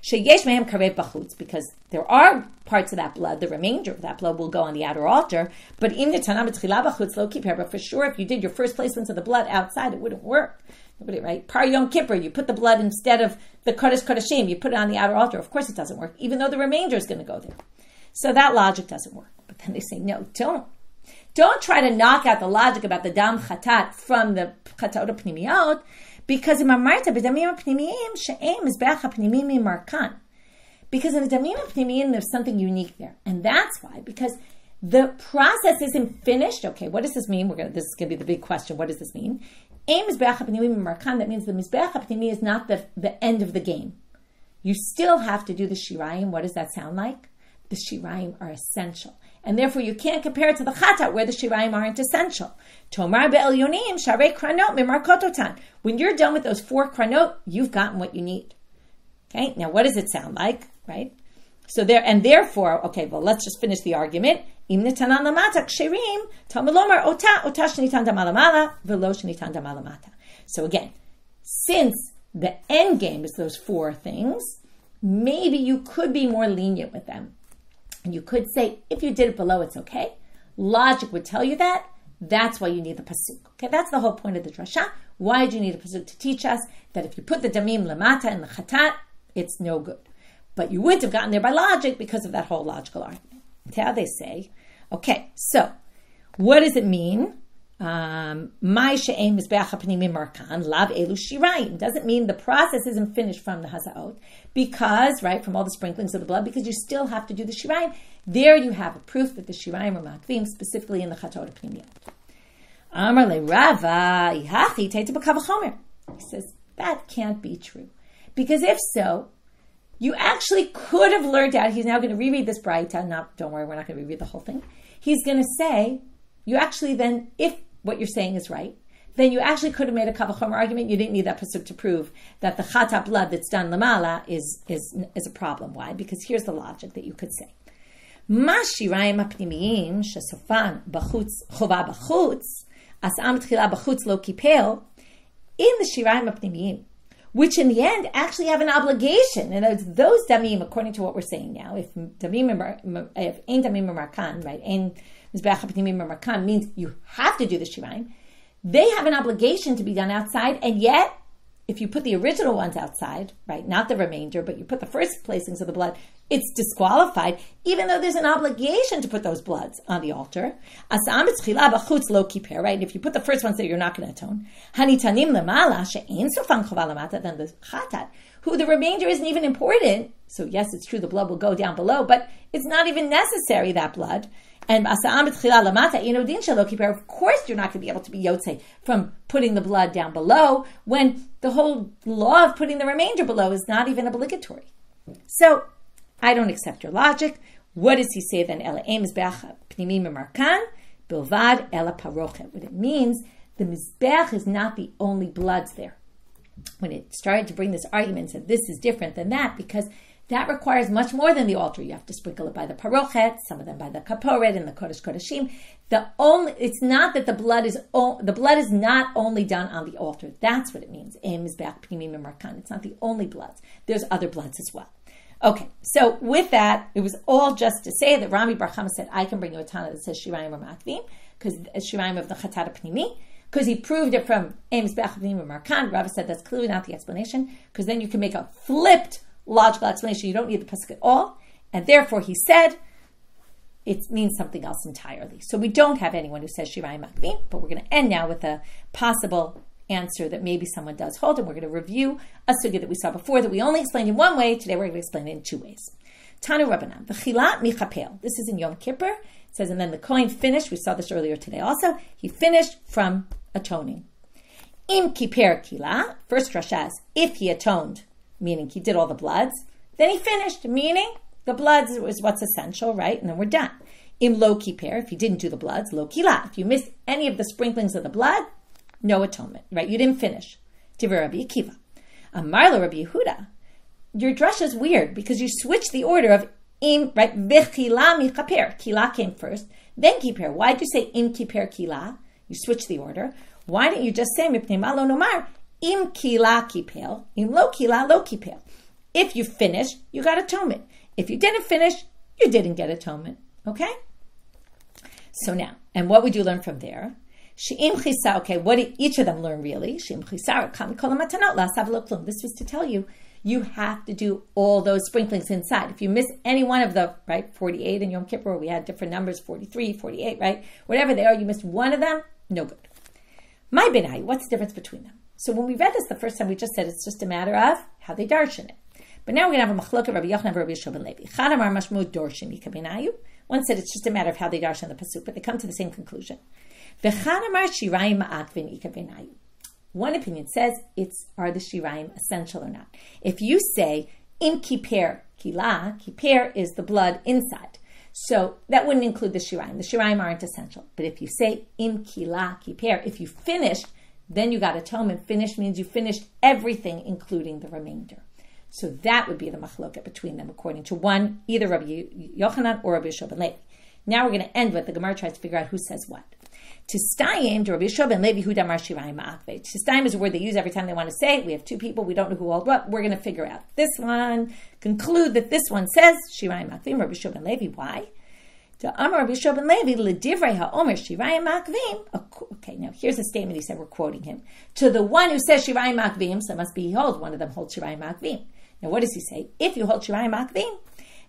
Sheyesh mehem karev bachutz, because there are parts of that blood, the remainder of that blood will go on the outer altar. But in the tanam b'tchila bachutz lo kiper, but for sure, if you did your first placements of the blood outside, it wouldn't work. Right? Par Yom Kippur, you put the blood instead of the Kodesh Kodeshim, you put it on the outer altar. Of course it doesn't work, even though the remainder is going to go there. So that logic doesn't work. But then they say, no, don't try to knock out the logic about the dam chatat from the chatat pnimiyot, because in amarta b'damim pnimiyim she'em is be'ach pnimiyim markan. Because in the damim pnimiyim there's something unique there, and that's why. Because the process isn't finished. Okay, what does this mean? This is going to be the big question. What does this mean? Em is be'ach pnimiyim markan. That means the mizbeach pnimiyim is not the end of the game. You still have to do the shirayim. What does that sound like? The shirayim are essential. And therefore you can't compare it to the chatat where the shirayim aren't essential. Tomar be'elyonim sharei kranot mimarkototan. When you're done with those 4 kranot, you've gotten what you need. Okay, now what does it sound like, right? So therefore, okay, well, let's just finish the argument. Im netanan lamata ksherim, tamalomar ota shenitan damalamala, velo shenitan damalamata. So again, since the end game is those 4 things, maybe you could be more lenient with them. And you could say, if you did it below, it's okay. Logic would tell you that. That's why you need the pasuk. Okay, that's the whole point of the drasha. Why do you need a pasuk? To teach us that if you put the damim lamata in the chatat, it's no good. But you wouldn't have gotten there by logic because of that whole logical argument. That's how they say. Okay, so What does it mean? My she'em mizbeach hapnimim markan lav elu shirayim. Doesn't mean the process isn't finished from the hazaot, because, right, from all the sprinklings of the blood, because you still have to do the shirayim. There you have a proof that the shirayim are makvim, specifically in the chatot hapnimiyot. Amar le Rava, ihachi teita b'kavachomer. He says, that can't be true. Because if so, you actually could have learned out. He's now going to reread this braita. Don't worry, we're not going to reread the whole thing. He's going to say, you actually then, if what you're saying is right, then you actually could have made a kavachomer argument. You didn't need that pasuk to prove that the chata blood that's done lamala is a problem. Why? Because here's the logic that you could say. Ma shirayim hapnimiyim shesofan b'chutz chova b'chutz asam tchila b'chutz lo kipel, in the shirayim hapnimiyim, which in the end actually have an obligation. And those damim, according to what we're saying now, if ein damim markan, right, ein mizbeach hapnimim markan means you have to do the shirayim, they have an obligation to be done outside, and yet, if you put the original ones outside, right, not the remainder, but you put the first placings of the blood, it's disqualified, even though there's an obligation to put those bloods on the altar. Right? And if you put the first ones there, you're not going to atone. Then the chatat, who the remainder isn't even important. So yes, it's true, the blood will go down below, but it's not even necessary, that blood. And of course, you're not going to be able to be yotze from putting the blood down below when the whole law of putting the remainder below is not even obligatory. So, I don't accept your logic. What does he say then? What it means, the mizbeach is not the only bloods there. When it started to bring this argument, it said this is different than that because that requires much more than the altar. You have to sprinkle it by the parochet, some of them by the kaporet and the kodesh kodeshim. It's not that the blood is not only done on the altar. That's what it means. It's not the only bloods. There's other bloods as well. Okay, so with that, it was all just to say that Rami Bar Chama said, I can bring you a Tana that says Shirayim or Makvim, because Shirayim of the Chatat Pnimi, because he proved it from Mizbeach Pnimi or Markan. Rava said that's clearly not the explanation, because then you can make a flipped logical explanation. You don't need the pasuk at all, and therefore he said it means something else entirely. So we don't have anyone who says Shirayim Makvim, but we're going to end now with a possible answer that maybe someone does hold, and we're going to review a sugya that we saw before that we only explained in one way. Today we're going to explain it in two ways. Tanu Rabbanan, v'chila michapel. This is in Yom Kippur. It says, and then the Kohen finished. We saw this earlier today also. He finished from atoning. Im kiper kila. First Rasha is if he atoned, meaning he did all the bloods. Then he finished, meaning the bloods was what's essential, right? And then we're done. Im lo kiper, if he didn't do the bloods, lo kila. If you missed any of the sprinklings of the blood, no atonement, right? You didn't finish. Divrei Rabbi Akiva. Amar lo Rabbi Yehuda. Your drasha is weird because you switch the order of im, right? V'chila michaper. Kila came first, then kiper. Why did you say im kiper kila? You switch the order. Why didn't you just say mipnei ma lo nomar im kila kipel, im lo kila lo kipel? If you finished, you got atonement. If you didn't finish, you didn't get atonement. Okay? So now, and what would you learn from there? Okay, what did each of them learn really? This was to tell you, you have to do all those sprinklings inside. If you miss any one of the, right, 48 in Yom Kippur, we had different numbers, 43, 48, right? Whatever they are, you missed one of them, no good. My benai, what's the difference between them? So when we read this the first time, we just said it's just a matter of how they darshan it. But now we're going to have a machlok of Rabbi Yochanan and Rabbi Yeshua ben Levi. Chad amar mashmu dorshin mikabenayu. One said it's just a matter of how they darshan the pasuk, but they come to the same conclusion. One opinion says are the shirayim essential or not. If you say im kiper kila, kiper is the blood inside, so that wouldn't include the shirayim. The shirayim aren't essential. But if you say im kila kiper, if you finished, then you got atonement. Finished means you finished everything, including the remainder. So that would be the machloket between them, according to one, either Rabbi Yochanan or Rabbi Yeshua ben Levi. Now we're going to end with the Gemara tries to figure out who says what. Tistayim, Rabbi Yeshua ben Levi, Hu damar shirayim ma'akve. Tistayim is a word they use every time they want to say it. We have two people, we don't know who held what. We're going to figure out this one, conclude that this one says shirayim ma'akvim, Rabbi Yeshua ben Levi. Why? To Amar Rabbi Yeshua ben Levi, l'divrei ha'omer shirayim ma'akvim. Okay, now here's a statement he said, we're quoting him. To the one who says shirayim ma'akvim, so it must be he holds, one of them holds shirayim ma'akvim. Now what does he say? If you hold shirayim ma'akvim,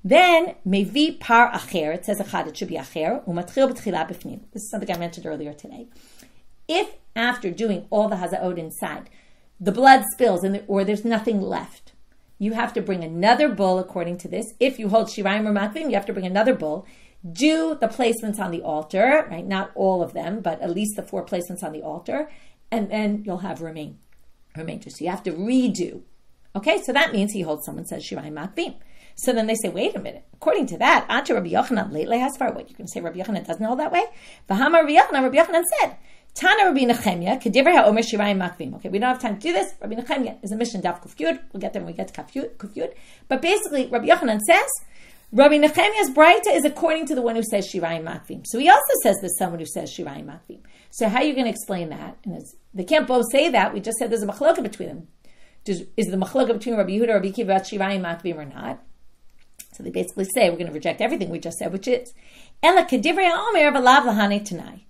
Then, mevi par acher, it says achad, it should be acher, umatchil b'tchila b'fnim. This is something I mentioned earlier today. If after doing all the hazaot inside, the blood spills or there's nothing left, you have to bring another bull according to this. If you hold shirayim or makvim, you have to bring another bull. Do the placements on the altar, right? Not all of them, but at least the 4 placements on the altar, and then you'll have remainder. So you have to redo. Okay, so that means he holds someone says shirayim makvim. So then they say, wait a minute. According to that, Ata Rabbi Yochanan lately has far. What, you can say Rabbi Yochanan doesn't hold that way? V'hamar Rabbi Yochanan said, Tana Rabbi Nechemya, Kedivrei HaOmer Shirayim Makvim. Okay, we don't have time to do this. Rabbi Nechemya is a mission daf kuf yud. We'll get there when we get to kuf yud. But basically, Rabbi Yochanan says, Rabbi Nechemya's braita is according to the one who says Shirayim Makvim. So he also says there's someone who says Shirayim Makvim. So how are you going to explain that? And they can't both say that. We just said there's a machloka between them. Is the machloka between Rabbi Yehuda and Rabbi Akiva about Shirayim Makvim or not? So they basically say we're going to reject everything we just said, which is Ela Kedivrei HaOmer V'lav Lahane Tanai.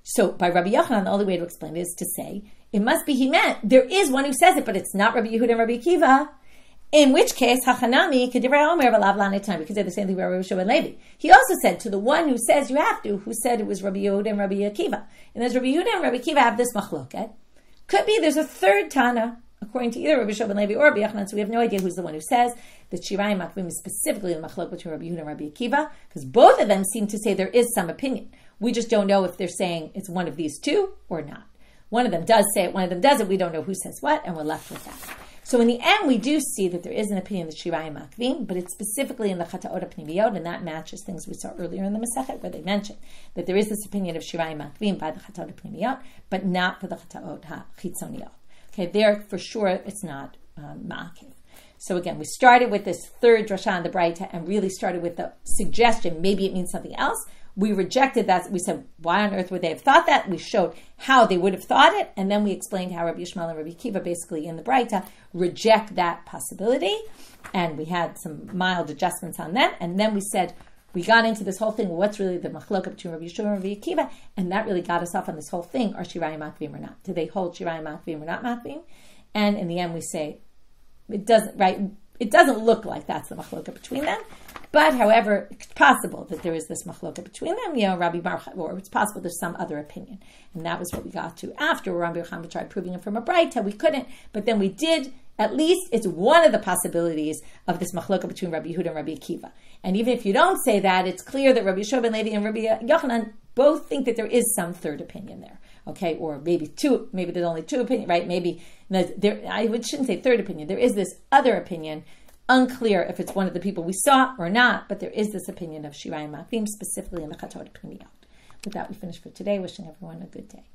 So by Rabbi Yochanan, the only way to explain it is to say, it must be he meant, there is one who says it, but it's not Rabbi Yehuda and Rabbi Akiva, in which case, Hachanami, Kedivrei HaOmer V'lav Lahane Tanai, because they're the same thing about Rabbi Shimon Levi. He also said to the one who says you have to, who said it was Rabbi Yehuda and Rabbi Akiva. And as Rabbi Yehuda and Rabbi Akiva have this machloket, could be there's a third Tana, according to either Rabbi Shimon Levi or Rabbi Yochanan, so we have no idea who's the one who says that Shirayim Makvim is specifically the machlok between Rabbi Yehuda and Rabbi Akiva, because both of them seem to say there is some opinion. We just don't know if they're saying it's one of these two or not. One of them does say it, one of them doesn't. We don't know who says what, and we're left with that. So in the end, we do see that there is an opinion that Shirayim Makvim, but it's specifically in the Chataot HaPnimiyot, and that matches things we saw earlier in the Masechet, where they mentioned that there is this opinion of Shirayim Makvim by the Chataot HaPnimiyot, but not for the Chataot HaChitzoniyot. Okay, there for sure it's not ma'akiv. So again, we started with this third drasha on the braita and really started with the suggestion, maybe it means something else. We rejected that. We said, why on earth would they have thought that? We showed how they would have thought it, and then we explained how Rabbi Yishmael and Rabbi Akiva basically in the braita reject that possibility, and we had some mild adjustments on that, and then we said, we got into this whole thing, well, what's really the machloka between Rabbi Yishmael and Rabbi Akiva, and that really got us off on this whole thing, are Shirayim Makvim or not? Do they hold Shirayim Makvim or not Makvim? And in the end we say, it doesn't look like that's the machloka between them, but however, it's possible that there is this machloka between them, Rabbi Baruch, or it's possible there's some other opinion. And that was what we got to after Rabbi Yochanan tried proving it from a braita. We couldn't, but then we did. At least it's one of the possibilities of this machloka between Rabbi Yehuda and Rabbi Akiva. And even if you don't say that, it's clear that Rabbi Shimon Levi and Rabbi Yochanan both think that there is some third opinion there. Okay, or maybe two, maybe there's only two opinions, right? Maybe shouldn't say third opinion. There is this other opinion, unclear if it's one of the people we saw or not, but there is this opinion of Shirayim Makvim, specifically in the Chataot HaPnimiyot. With that, we finish for today. Wishing everyone a good day.